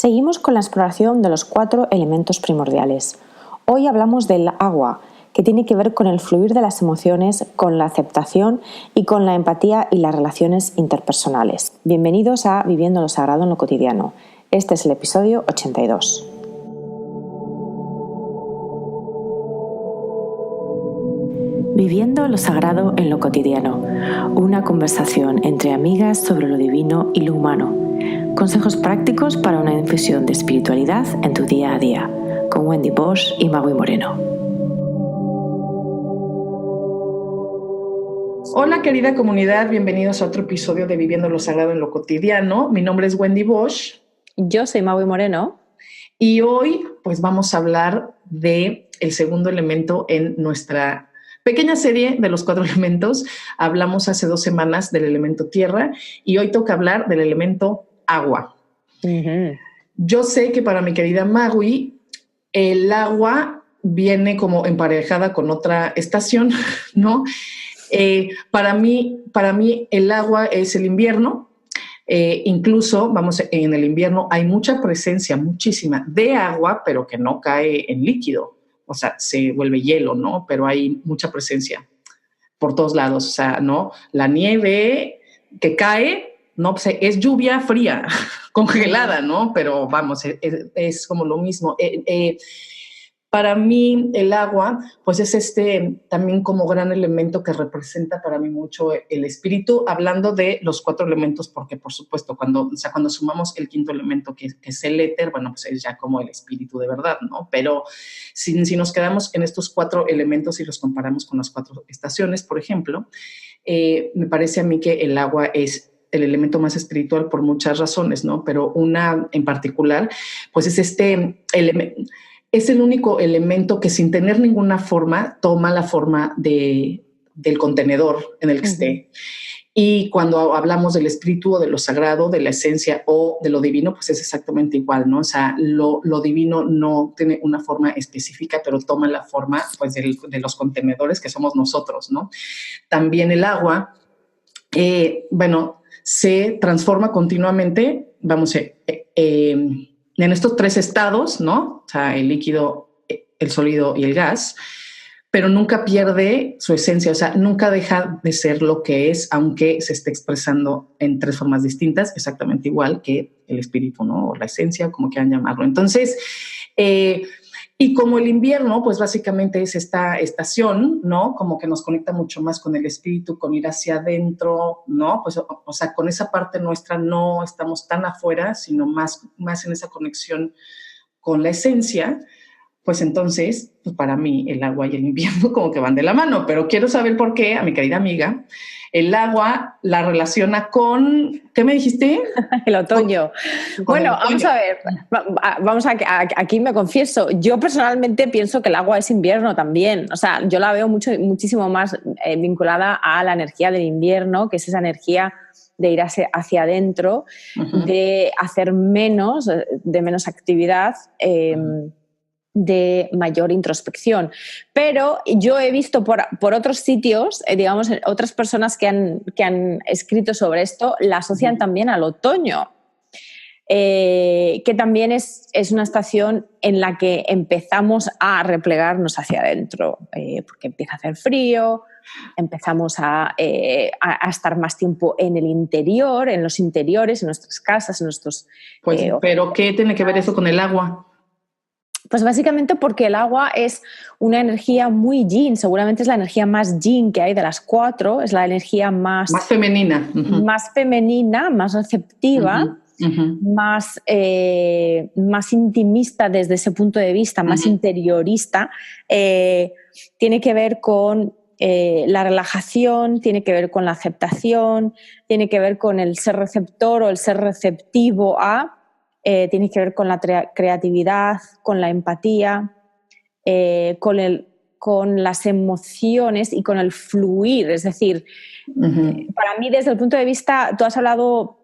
Seguimos con la exploración de los 4 elementos primordiales. Hoy hablamos del agua, que tiene que ver con el fluir de las emociones, con la aceptación y con la empatía y las relaciones interpersonales. Bienvenidos a Viviendo lo Sagrado en lo Cotidiano. Este es el episodio 82. Viviendo lo Sagrado en lo Cotidiano. Una conversación entre amigas sobre lo divino y lo humano. Consejos prácticos para una infusión de espiritualidad en tu día a día, con Wendy Bosch y Magui Moreno. Hola querida comunidad, bienvenidos a otro episodio de Viviendo lo Sagrado en lo Cotidiano. Mi nombre es Wendy Bosch. Yo soy Magui Moreno. Y hoy pues vamos a hablar de el segundo elemento en nuestra pequeña serie de los 4 elementos. Hablamos hace 2 semanas del elemento tierra y hoy toca hablar del elemento agua. Uh-huh. Yo sé que para mi querida Magui, el agua viene como emparejada con otra estación, ¿no? Para mí el agua es el invierno. Incluso, en el invierno hay mucha presencia, muchísima, de agua, pero que no cae en líquido. O sea, se vuelve hielo, ¿no? Pero hay mucha presencia por todos lados. O sea, ¿no? La nieve que cae, no, pues es lluvia fría, congelada, ¿no? Pero vamos, es como lo mismo. Para mí el agua, pues es también como gran elemento que representa para mí mucho el espíritu, hablando de los 4 elementos, porque por supuesto cuando sumamos el 5º elemento que es el éter, bueno, pues es ya como el espíritu de verdad, ¿no? Pero si nos quedamos en estos 4 elementos y los comparamos con las 4 estaciones, por ejemplo, me parece a mí que el agua es el elemento más espiritual por muchas razones, ¿no? Pero una en particular, pues es es el único elemento que sin tener ninguna forma toma la forma del contenedor en el que esté. Y cuando hablamos del espíritu o de lo sagrado, de la esencia o de lo divino, pues es exactamente igual, ¿no? O sea, lo divino no tiene una forma específica, pero toma la forma pues de los contenedores que somos nosotros, ¿no? También el agua, se transforma continuamente, en estos 3 estados, ¿no? O sea, el líquido, el sólido y el gas, pero nunca pierde su esencia, o sea, nunca deja de ser lo que es, aunque se esté expresando en 3 formas distintas, exactamente igual que el espíritu, ¿no? O la esencia, como quieran llamarlo. Entonces, y como el invierno, pues básicamente es esta estación, ¿no? Como que nos conecta mucho más con el espíritu, con ir hacia adentro, ¿no? Pues, o sea, con esa parte nuestra no estamos tan afuera, sino más en esa conexión con la esencia. Pues entonces, pues para mí el agua y el invierno como que van de la mano, pero quiero saber por qué a mi querida amiga el agua la relaciona con, ¿qué me dijiste? El otoño. Bueno, vamos a ver, aquí me confieso, yo personalmente pienso que el agua es invierno también, o sea, yo la veo muchísimo más vinculada a la energía del invierno, que es esa energía de ir hacia adentro, uh-huh, de hacer de menos actividad, uh-huh, de mayor introspección. Pero yo he visto por otros sitios, digamos, otras personas que han escrito sobre esto, la asocian también al otoño, que también es una estación en la que empezamos a replegarnos hacia adentro, porque empieza a hacer frío, empezamos a estar más tiempo en el interior, en los interiores, en nuestras casas, en nuestros... pero ¿qué tiene que ver eso con el agua? Pues básicamente porque el agua es una energía muy yin, seguramente es la energía más yin que hay de las 4, es la energía más femenina. Uh-huh. Más femenina, más receptiva, uh-huh, uh-huh, más intimista desde ese punto de vista, más uh-huh, interiorista. Tiene que ver con la relajación, tiene que ver con la aceptación, tiene que ver con el ser receptor o el ser receptivo a... tiene que ver con la creatividad, con la empatía, con las emociones y con el fluir. Es decir, uh-huh, para mí desde el punto de vista, tú has hablado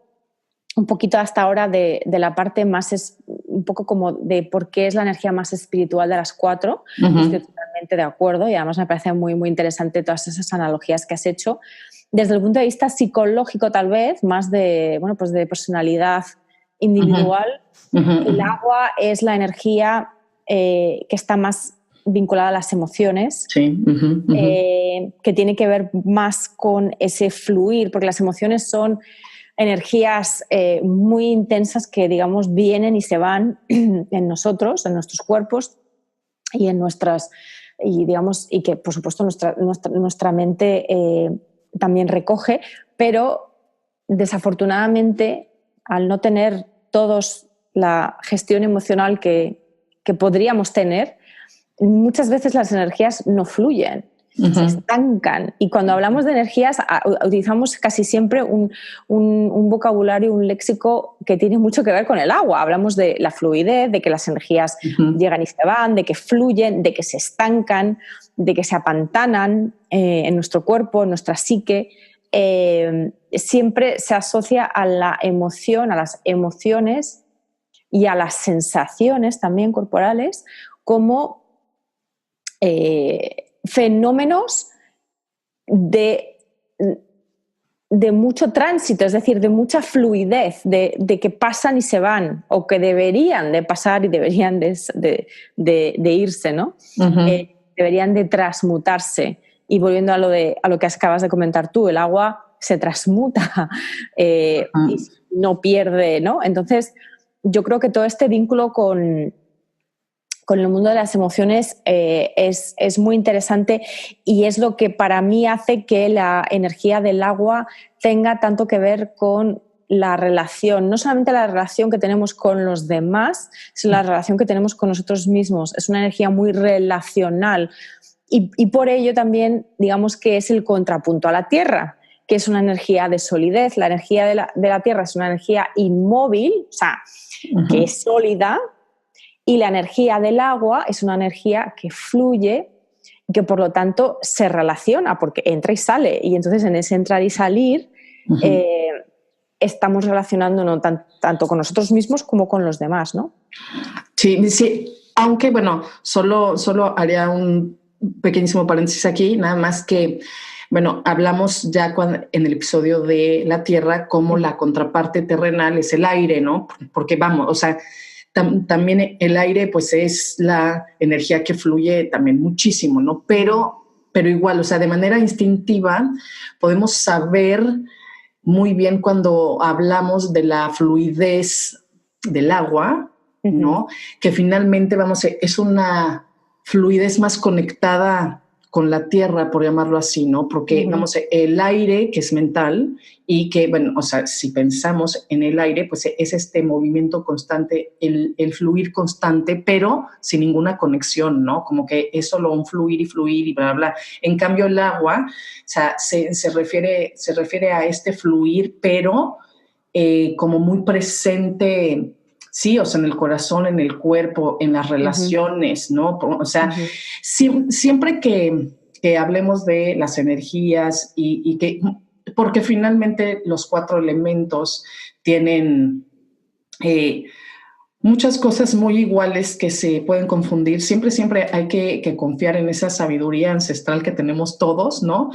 un poquito hasta ahora de la parte más, un poco como de por qué es la energía más espiritual de las 4. Uh-huh. Estoy totalmente de acuerdo y además me parece muy, muy interesante todas esas analogías que has hecho. Desde el punto de vista psicológico tal vez, más de, bueno, pues de personalidad individual, el agua es la energía que está más vinculada a las emociones, que tiene que ver más con ese fluir, porque las emociones son energías muy intensas que, digamos, vienen y se van en nosotros, en nuestros cuerpos y en nuestras, y digamos, y que por supuesto nuestra mente también recoge, pero desafortunadamente al no tener todos la gestión emocional que podríamos tener, muchas veces las energías no fluyen, se estancan. Y cuando hablamos de energías utilizamos casi siempre un vocabulario, un léxico que tiene mucho que ver con el agua. Hablamos de la fluidez, de que las energías llegan y se van, de que fluyen, de que se estancan, de que se apantanan en nuestro cuerpo, en nuestra psique. Siempre se asocia a la emoción, a las emociones y a las sensaciones también corporales como fenómenos de mucho tránsito, es decir, de mucha fluidez, de que pasan y se van, o que deberían de pasar y deberían de irse, ¿no? Deberían de transmutarse. Y volviendo a lo que acabas de comentar tú, el agua se transmuta y no pierde, ¿no? Entonces, yo creo que todo este vínculo con el mundo de las emociones es muy interesante y es lo que para mí hace que la energía del agua tenga tanto que ver con la relación, no solamente la relación que tenemos con los demás, sino la relación que tenemos con nosotros mismos. Es una energía muy relacional y por ello también digamos que es el contrapunto a la tierra, que es una energía de solidez. La energía de la tierra es una energía inmóvil, o sea, que es sólida. Y la energía del agua es una energía que fluye, que por lo tanto se relaciona, porque entra y sale. Y entonces en ese entrar y salir estamos relacionándonos tanto con nosotros mismos como con los demás, ¿no? Sí, sí. Aunque, bueno, solo haría un pequeñísimo paréntesis aquí, nada más que, bueno, hablamos ya en el episodio de la Tierra como la contraparte terrenal es el aire, ¿no? Porque vamos, o sea, también el aire pues es la energía que fluye también muchísimo, ¿no? Pero igual, o sea, de manera instintiva podemos saber muy bien cuando hablamos de la fluidez del agua, ¿no? Que finalmente, vamos, es una fluidez más conectada con la tierra, por llamarlo así, ¿no? Porque, vamos, el aire, que es mental, y que, bueno, o sea, si pensamos en el aire, pues es este movimiento constante, el fluir constante, pero sin ninguna conexión, ¿no? Como que es solo un fluir y bla, bla, bla. En cambio, el agua, o sea, se refiere a este fluir, pero como muy presente, sí, o sea, en el corazón, en el cuerpo, en las relaciones, ¿no? O sea, siempre que hablemos de las energías y que, porque finalmente los 4 elementos tienen muchas cosas muy iguales que se pueden confundir. Siempre hay que confiar en esa sabiduría ancestral que tenemos todos, ¿no?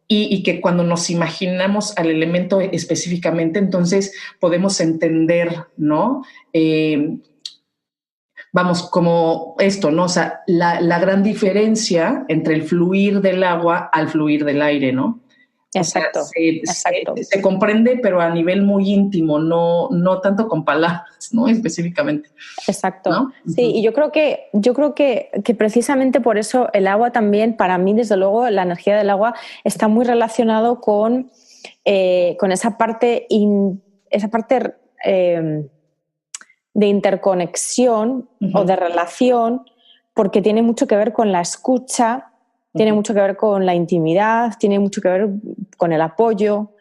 Y que cuando nos imaginamos al elemento específicamente, entonces podemos entender, ¿no? Vamos, como esto, ¿no? O sea, la gran diferencia entre el fluir del agua al fluir del aire, ¿no? Exacto, o sea, se comprende, pero a nivel muy íntimo, no tanto con palabras, ¿no? Específicamente. Exacto. ¿No? Sí, y yo creo que precisamente por eso el agua también, para mí, desde luego, la energía del agua está muy relacionado con esa parte de interconexión o de relación, porque tiene mucho que ver con la escucha, tiene mucho que ver con la intimidad, tiene mucho que ver con el apoyo,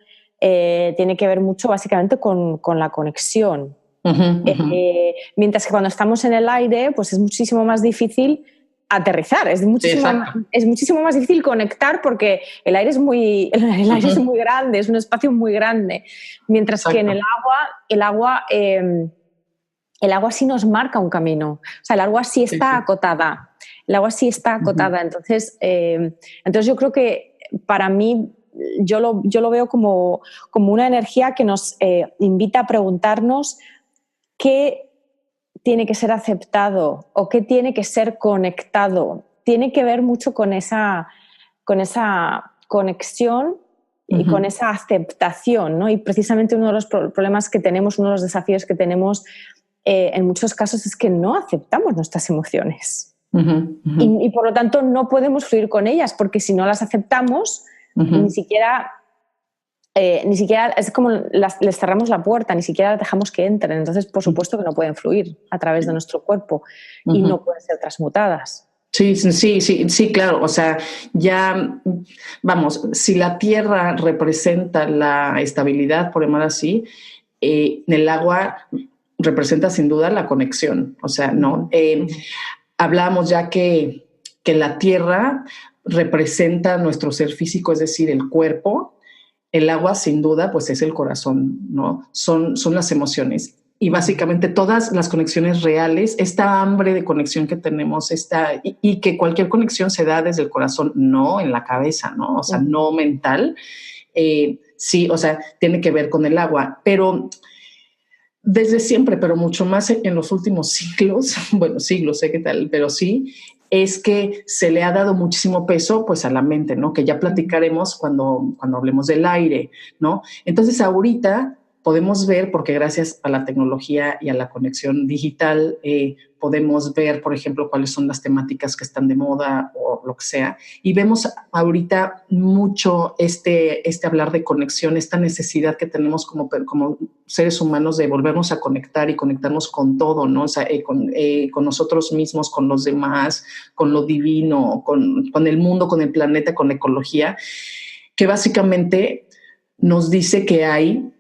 tiene que ver mucho básicamente con la conexión. Mientras que cuando estamos en el aire, pues es muchísimo más difícil aterrizar, es muchísimo más difícil conectar porque el aire es muy grande, es un espacio muy grande. Mientras que en el agua sí nos marca un camino, o sea, el agua sí está acotada. El agua sí está acotada. Entonces yo creo que para mí yo lo veo como una energía que nos invita a preguntarnos qué tiene que ser aceptado o qué tiene que ser conectado. Tiene que ver mucho con esa conexión y con esa aceptación, ¿no? Y precisamente uno de los problemas que tenemos, uno de los desafíos que tenemos en muchos casos es que no aceptamos nuestras emociones. Y por lo tanto no podemos fluir con ellas, porque si no las aceptamos, ni siquiera es como les cerramos la puerta, ni siquiera las dejamos que entren. Entonces, por supuesto que no pueden fluir a través de nuestro cuerpo y no pueden ser transmutadas. Sí, claro. O sea, ya, vamos, si la tierra representa la estabilidad, por llamar así, el agua representa sin duda la conexión. O sea, no. Hablábamos ya que la tierra representa nuestro ser físico, es decir, el cuerpo. El agua, sin duda, pues es el corazón, ¿no? Son las emociones. Y básicamente todas las conexiones reales, esta hambre de conexión que tenemos, y que cualquier conexión se da desde el corazón, no en la cabeza, ¿no? O sea, no mental. Sí, o sea, tiene que ver con el agua. Pero desde siempre, pero mucho más en los últimos siglos, bueno, siglos, sé qué tal, pero sí, es que se le ha dado muchísimo peso pues a la mente, ¿no? Que ya platicaremos cuando hablemos del aire, ¿no? Entonces ahorita podemos ver, porque gracias a la tecnología y a la conexión digital, podemos ver, por ejemplo, cuáles son las temáticas que están de moda o lo que sea. Y vemos ahorita mucho este hablar de conexión, esta necesidad que tenemos como seres humanos de volvernos a conectar y conectarnos con todo, ¿no? O sea, con nosotros mismos, con los demás, con lo divino, con el mundo, con el planeta, con la ecología, que básicamente nos dice que hay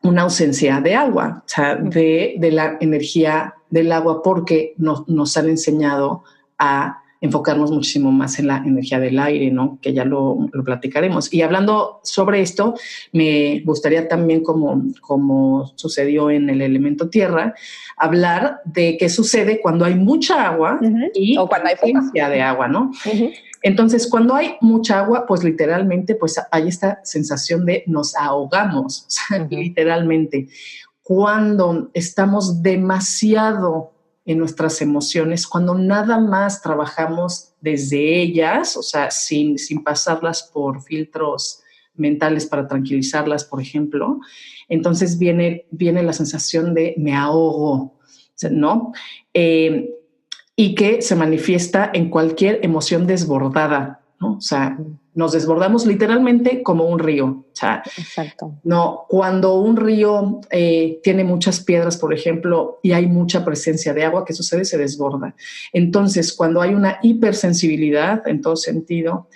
una ausencia de agua, o sea, de la energía del agua, porque nos han enseñado a enfocarnos muchísimo más en la energía del aire, ¿no? Que ya lo platicaremos. Y hablando sobre esto, me gustaría también, como sucedió en el elemento tierra, hablar de qué sucede cuando hay mucha agua o cuando hay ausencia de agua, ¿no? Entonces, cuando hay mucha agua, pues literalmente pues hay esta sensación de nos ahogamos, o sea, literalmente. Cuando estamos demasiado en nuestras emociones, cuando nada más trabajamos desde ellas, o sea, sin pasarlas por filtros mentales para tranquilizarlas, por ejemplo, entonces viene la sensación de me ahogo, ¿no? Y que se manifiesta en cualquier emoción desbordada, ¿no? O sea, nos desbordamos literalmente como un río. O sea, exacto. No, cuando un río tiene muchas piedras, por ejemplo, y hay mucha presencia de agua, ¿qué sucede? Se desborda. Entonces, cuando hay una hipersensibilidad en todo sentido,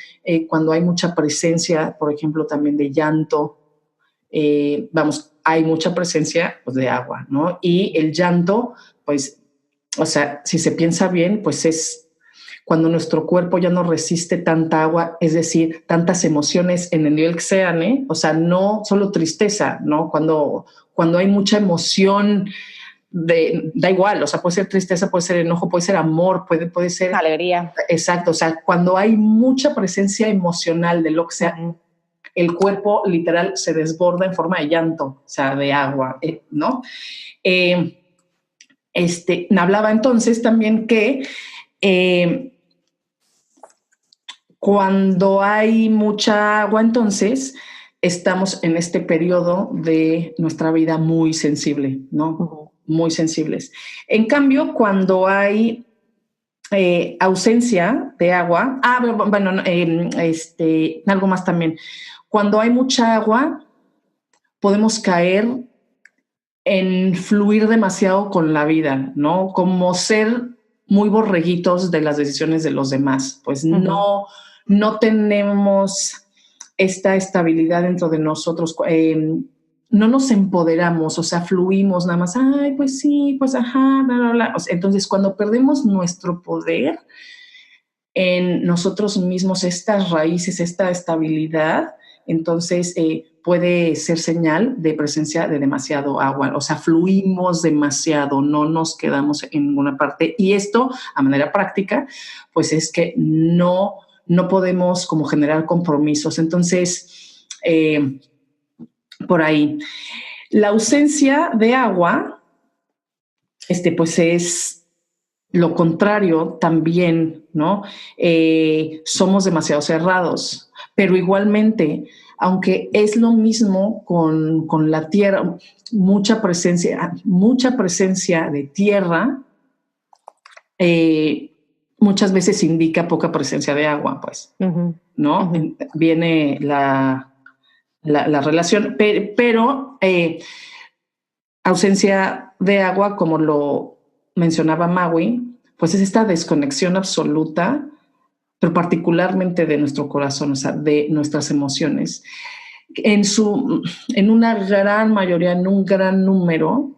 cuando hay mucha presencia, por ejemplo, también de llanto, hay mucha presencia pues, de agua, ¿no? Y el llanto, pues, o sea, si se piensa bien, pues es cuando nuestro cuerpo ya no resiste tanta agua, es decir, tantas emociones en el nivel que sean, ¿eh? O sea, no solo tristeza, ¿no? Cuando hay mucha emoción, da igual, o sea, puede ser tristeza, puede ser enojo, puede ser amor, puede ser alegría. Exacto, o sea, cuando hay mucha presencia emocional de lo que sea, el cuerpo literal se desborda en forma de llanto, o sea, de agua, ¿no? Hablaba entonces también que cuando hay mucha agua, entonces estamos en este periodo de nuestra vida muy sensible, ¿no? Muy sensibles. En cambio, cuando hay ausencia de agua, bueno, algo más también. Cuando hay mucha agua, podemos caer en fluir demasiado con la vida, ¿no? Como ser muy borreguitos de las decisiones de los demás. Pues no tenemos esta estabilidad dentro de nosotros. No nos empoderamos, o sea, fluimos nada más. Ay, pues sí, pues ajá, bla, bla, bla. O sea, entonces, cuando perdemos nuestro poder en nosotros mismos, estas raíces, esta estabilidad, entonces puede ser señal de presencia de demasiado agua, o sea, fluimos demasiado, no nos quedamos en ninguna parte. Y esto, a manera práctica, pues es que no podemos como generar compromisos. Entonces, por ahí, la ausencia de agua pues es lo contrario también, ¿no? Somos demasiado cerrados, pero igualmente, aunque es lo mismo con la tierra, mucha presencia de tierra, muchas veces indica poca presencia de agua, pues, ¿no? Viene la relación, pero ausencia de agua, como lo mencionaba Maui, pues es esta desconexión absoluta, pero particularmente de nuestro corazón, o sea, de nuestras emociones. En una gran mayoría, en un gran número,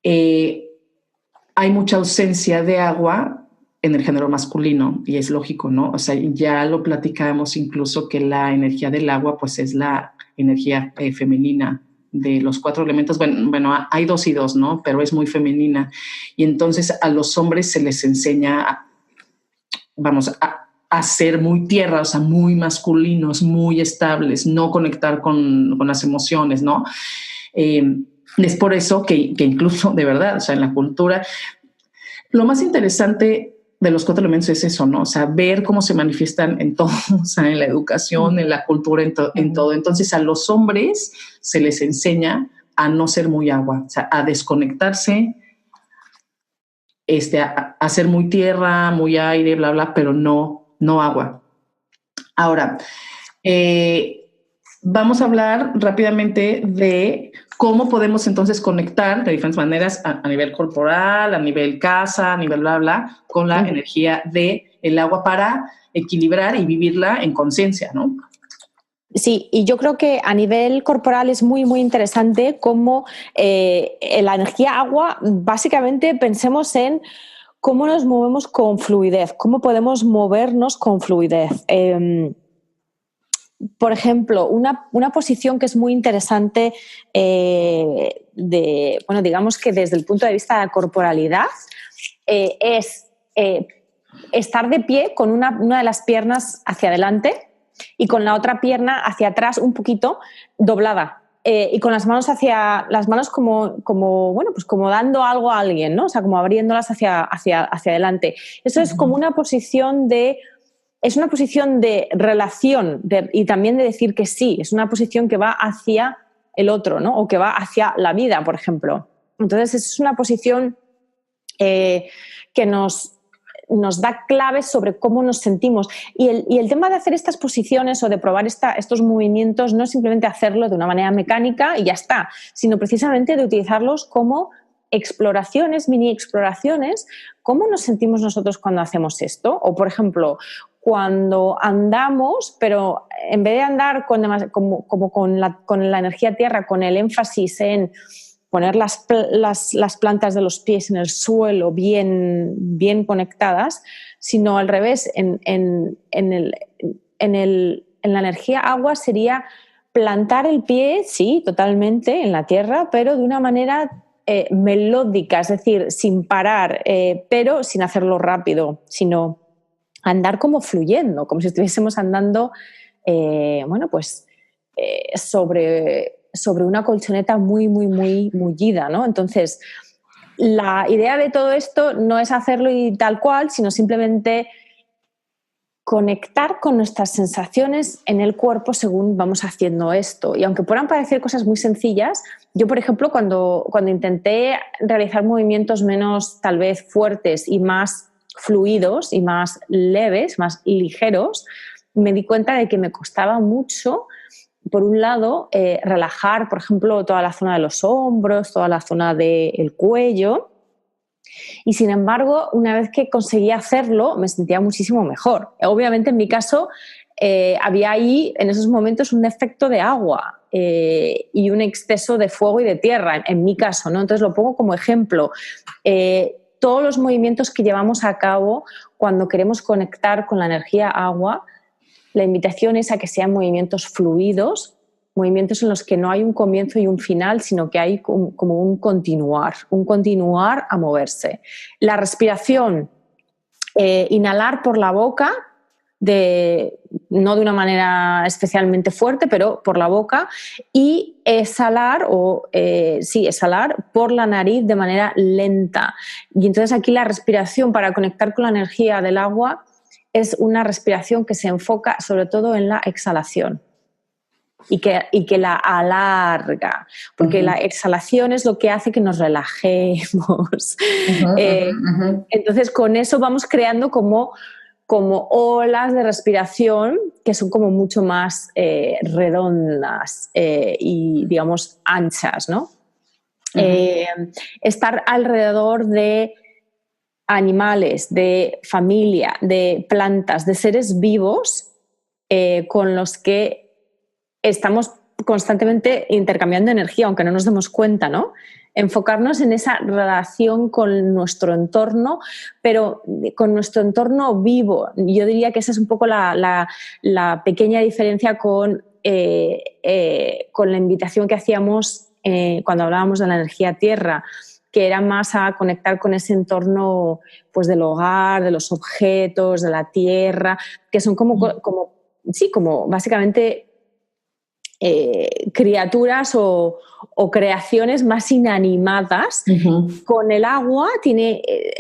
hay mucha ausencia de agua en el género masculino, y es lógico, ¿no? O sea, ya lo platicábamos incluso que la energía del agua, pues es la energía femenina de los 4 elementos. Bueno, hay 2 y 2, ¿no? Pero es muy femenina. Y entonces a los hombres se les enseña, a ser muy tierra, o sea, muy masculinos, muy estables, no conectar con las emociones, ¿no? Es por eso que incluso, de verdad, o sea, en la cultura, lo más interesante de los 4 elementos es eso, ¿no? O sea, ver cómo se manifiestan en todo, o sea, en la educación, en la cultura, en todo. Entonces, a los hombres se les enseña a no ser muy agua, o sea, a desconectarse, a ser muy tierra, muy aire, bla, bla, pero no agua. Ahora, vamos a hablar rápidamente de cómo podemos entonces conectar de diferentes maneras a nivel corporal, a nivel casa, a nivel bla, bla, con la energía del agua para equilibrar y vivirla en conciencia, ¿no? Sí, y yo creo que a nivel corporal es muy, muy interesante cómo la energía agua, básicamente pensemos en cómo nos movemos con fluidez, cómo podemos movernos con fluidez. Por ejemplo, una posición que es muy interesante, digamos que desde el punto de vista de la corporalidad, es estar de pie con una de las piernas hacia adelante y con la otra pierna hacia atrás un poquito doblada. Y con las manos como dando algo a alguien, ¿no? O sea, como abriéndolas hacia adelante. Eso es como una posición de relación y también de decir que sí, es una posición que va hacia el otro, ¿no? O que va hacia la vida, por ejemplo. Entonces, es una posición que nos da claves sobre cómo nos sentimos. Y el tema de hacer estas posiciones o de probar estos movimientos no es simplemente hacerlo de una manera mecánica y ya está, sino precisamente de utilizarlos como exploraciones, mini exploraciones. ¿Cómo nos sentimos nosotros cuando hacemos esto? O, por ejemplo, cuando andamos, pero en vez de andar con la energía tierra, con el énfasis en poner las plantas de los pies en el suelo bien conectadas, sino al revés, en la energía agua sería plantar el pie, sí, totalmente, en la tierra, pero de una manera melódica, es decir, sin parar, pero sin hacerlo rápido, sino andar como fluyendo, como si estuviésemos andando, sobre una colchoneta muy, muy, muy mullida, ¿no? Entonces, la idea de todo esto no es hacerlo y tal cual, sino simplemente conectar con nuestras sensaciones en el cuerpo según vamos haciendo esto. Y aunque puedan parecer cosas muy sencillas, yo, por ejemplo, cuando intenté realizar movimientos menos tal vez fuertes y más fluidos y más leves, más ligeros, me di cuenta de que me costaba mucho, por un lado, relajar, por ejemplo, toda la zona de los hombros, toda la zona del cuello. Y sin embargo, una vez que conseguí hacerlo, me sentía muchísimo mejor. Obviamente, en mi caso, había ahí, en esos momentos, un efecto de agua y un exceso de fuego y de tierra, en mi caso, ¿no? Entonces, lo pongo como ejemplo. Todos los movimientos que llevamos a cabo cuando queremos conectar con la energía agua, la invitación es a que sean movimientos fluidos, movimientos en los que no hay un comienzo y un final, sino que hay como un continuar a moverse. La respiración, inhalar por la boca no de una manera especialmente fuerte, pero por la boca, y exhalar por la nariz de manera lenta. Y entonces aquí la respiración para conectar con la energía del agua es una respiración que se enfoca sobre todo en la exhalación. Y que la alarga, porque la exhalación es lo que hace que nos relajemos. Entonces, con eso vamos creando como olas de respiración que son como mucho más redondas y, digamos, anchas, ¿no? Estar alrededor de animales, de familia, de plantas, de seres vivos con los que estamos constantemente intercambiando energía, aunque no nos demos cuenta, ¿no? Enfocarnos en esa relación con nuestro entorno, pero con nuestro entorno vivo. Yo diría que esa es un poco la pequeña diferencia con la invitación que hacíamos cuando hablábamos de la energía tierra, que era más a conectar con ese entorno, pues, del hogar, de los objetos, de la tierra, que son como básicamente criaturas o creaciones más inanimadas. Con el agua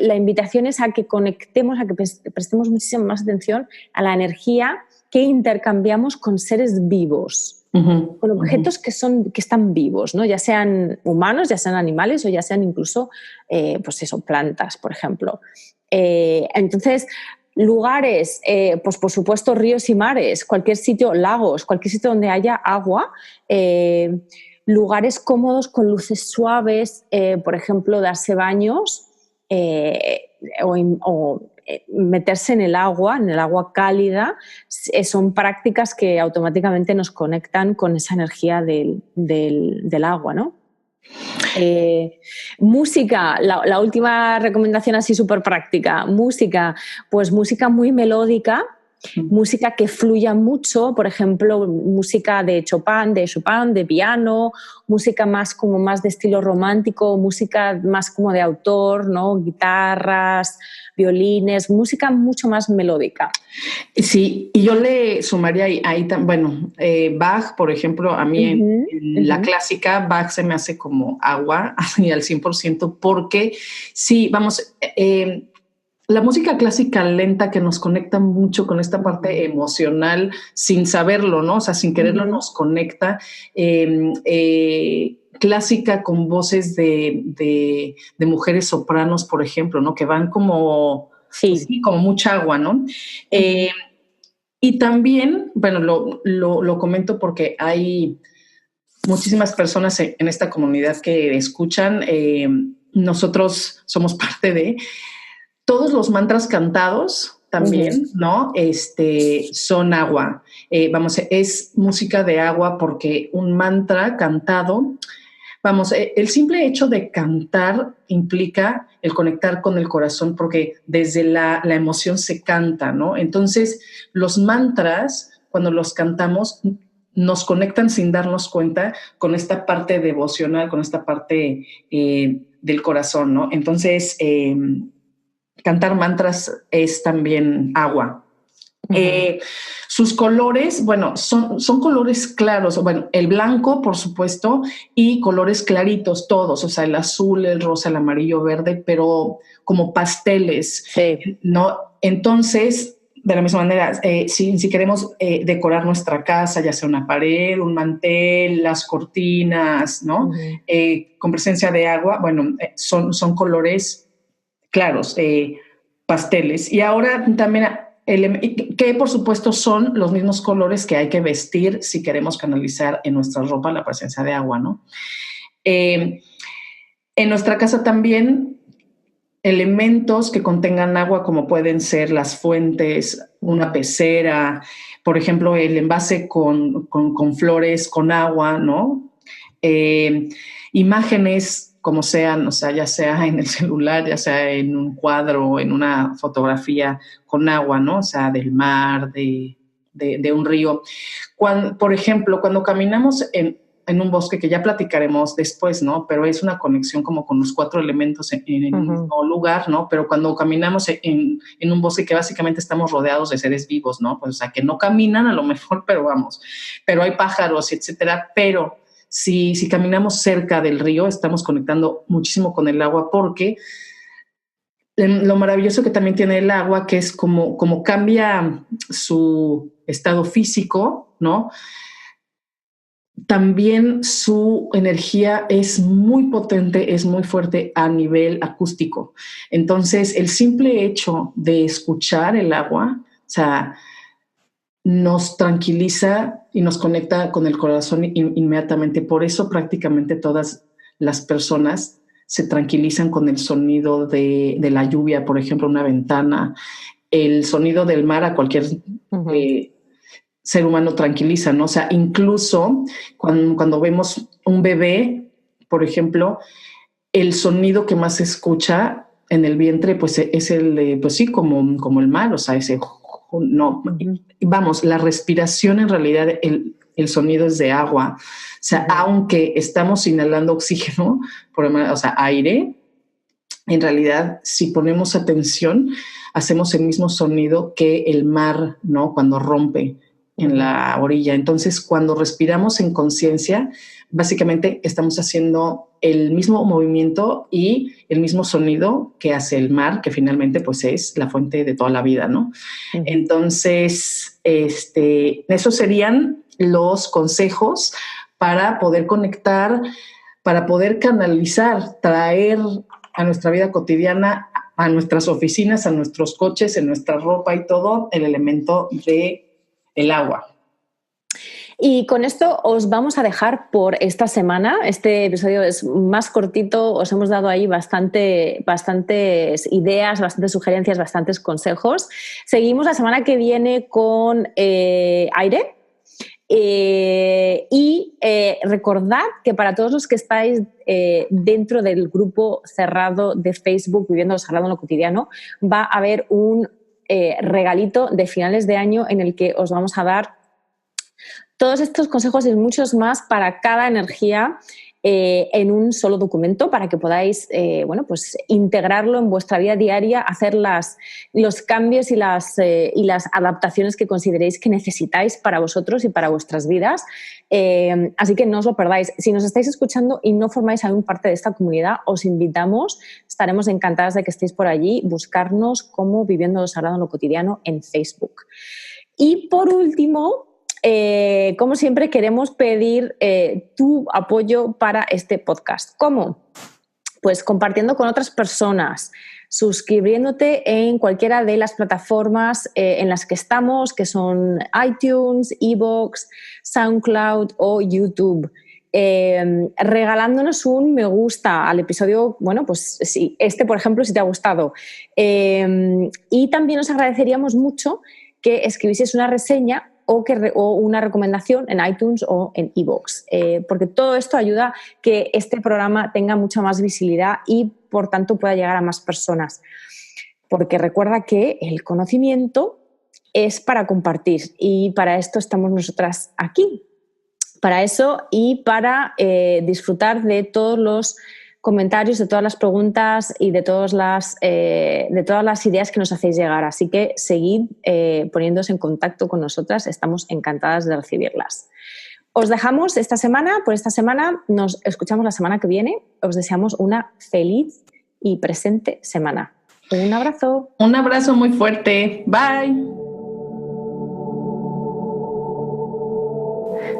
la invitación es a que conectemos, a que prestemos muchísima más atención a la energía que intercambiamos con seres vivos, con objetos que están vivos, ¿no? Ya sean humanos, ya sean animales o ya sean incluso plantas, por ejemplo. Entonces, lugares, pues por supuesto ríos y mares, cualquier sitio, lagos, cualquier sitio donde haya agua, lugares cómodos con luces suaves, por ejemplo, darse baños o meterse en el agua cálida, son prácticas que automáticamente nos conectan con esa energía del agua, ¿no? Música, la última recomendación así súper práctica. Música, pues música muy melódica, música que fluya mucho, por ejemplo, música de Chopin, de piano, música más de estilo romántico, música más como de autor, ¿no? Guitarras, violines, música mucho más melódica. Sí, y yo le sumaría ahí Bach, por ejemplo, a mí la clásica, Bach se me hace como agua, así al 100%, porque sí, la música clásica lenta que nos conecta mucho con esta parte emocional sin saberlo, ¿no? O sea, sin quererlo nos conecta. Clásica con voces de mujeres sopranos, por ejemplo, ¿no? Que van como, como mucha agua, ¿no? Y también, bueno, lo comento porque hay muchísimas personas en esta comunidad que escuchan. Nosotros somos parte de todos los mantras cantados también, ¿no? Son agua. Es música de agua porque un mantra cantado, el simple hecho de cantar implica el conectar con el corazón porque desde la emoción se canta, ¿no? Entonces, los mantras, cuando los cantamos, nos conectan sin darnos cuenta con esta parte devocional, con esta parte del corazón, ¿no? Entonces, cantar mantras es también agua. Sus colores, bueno, son colores claros, bueno, el blanco, por supuesto, y colores claritos todos, o sea, el azul, el rosa, el amarillo, verde, pero como pasteles, ¿no? Entonces, de la misma manera, si queremos decorar nuestra casa, ya sea una pared, un mantel, las cortinas, ¿no? Con presencia de agua, bueno, son colores claros, pasteles. Y ahora también que por supuesto son los mismos colores que hay que vestir si queremos canalizar en nuestra ropa la presencia de agua, ¿no? En nuestra casa también elementos que contengan agua como pueden ser las fuentes, una pecera, por ejemplo, el envase con flores, con agua, ¿no? Imágenes como sean, o sea, ya sea en el celular, ya sea en un cuadro, en una fotografía con agua, ¿no? O sea, del mar, de un río. Por ejemplo, cuando caminamos en un bosque, que ya platicaremos después, ¿no? Pero es una conexión como con los 4 elementos en el mismo lugar, ¿no? Pero cuando caminamos en un bosque que básicamente estamos rodeados de seres vivos, ¿no? Pues, o sea, que no caminan a lo mejor, pero vamos, pero hay pájaros, etcétera. Pero si caminamos cerca del río, estamos conectando muchísimo con el agua, porque lo maravilloso que también tiene el agua, que es como cambia su estado físico, ¿no? También su energía es muy potente, es muy fuerte a nivel acústico. Entonces, el simple hecho de escuchar el agua, o sea, nos tranquiliza y nos conecta con el corazón inmediatamente. Por eso prácticamente todas las personas se tranquilizan con el sonido de la lluvia, por ejemplo, una ventana, el sonido del mar a cualquier ser humano tranquiliza, ¿no? O sea, incluso cuando vemos un bebé, por ejemplo, el sonido que más se escucha en el vientre, pues es el, pues sí, como el mar, o sea, ese, no, vamos, la respiración en realidad, el sonido es de agua. O sea, aunque estamos inhalando oxígeno, o sea, aire, en realidad, si ponemos atención, hacemos el mismo sonido que el mar, ¿no? Cuando rompe en la orilla. Entonces, cuando respiramos en conciencia, básicamente estamos haciendo el mismo movimiento y el mismo sonido que hace el mar, que finalmente pues es la fuente de toda la vida, ¿no? Entonces, esos serían los consejos para poder conectar, para poder canalizar, traer a nuestra vida cotidiana, a nuestras oficinas, a nuestros coches, en nuestra ropa y todo, el elemento de el agua. Y con esto os vamos a dejar por esta semana. Este episodio es más cortito, os hemos dado ahí bastantes ideas, bastantes sugerencias, bastantes consejos. Seguimos la semana que viene con aire. Recordad que para todos los que estáis dentro del grupo cerrado de Facebook Viviendo lo Sagrado en lo Cotidiano, va a haber un regalito de finales de año en el que os vamos a dar todos estos consejos y muchos más para cada energía en un solo documento, para que podáis pues integrarlo en vuestra vida diaria, hacer los cambios y las adaptaciones que consideréis que necesitáis para vosotros y para vuestras vidas. Así que no os lo perdáis. Si nos estáis escuchando y no formáis aún parte de esta comunidad, os invitamos, estaremos encantadas de que estéis por allí, buscarnos como Viviendo lo Sagrado en lo Cotidiano en Facebook. Y por último, como siempre, queremos pedir tu apoyo para este podcast. ¿Cómo? Pues compartiendo con otras personas, suscribiéndote en cualquiera de las plataformas en las que estamos, que son iTunes, iVoox, SoundCloud o YouTube. Regalándonos un me gusta al episodio, pues sí, por ejemplo, si te ha gustado. Y también os agradeceríamos mucho que escribieseis una reseña o una recomendación en iTunes o en iVoox, porque todo esto ayuda a que este programa tenga mucha más visibilidad y, por tanto, pueda llegar a más personas. Porque recuerda que el conocimiento es para compartir y para esto estamos nosotras aquí. Para eso y para disfrutar de todos los comentarios, de todas las preguntas y de todas las ideas que nos hacéis llegar. Así que seguid poniéndose en contacto con nosotras, estamos encantadas de recibirlas. Os dejamos esta semana, por esta semana, nos escuchamos la semana que viene. Os deseamos una feliz y presente semana. Un abrazo. Un abrazo muy fuerte. Bye.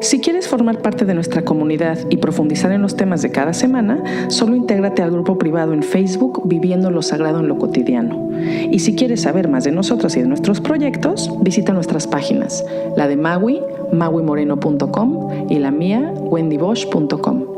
Si quieres formar parte de nuestra comunidad y profundizar en los temas de cada semana, solo intégrate al grupo privado en Facebook Viviendo lo Sagrado en lo Cotidiano. Y si quieres saber más de nosotras y de nuestros proyectos, visita nuestras páginas, la de Maui, mauimoreno.com, y la mía, wendybosch.com.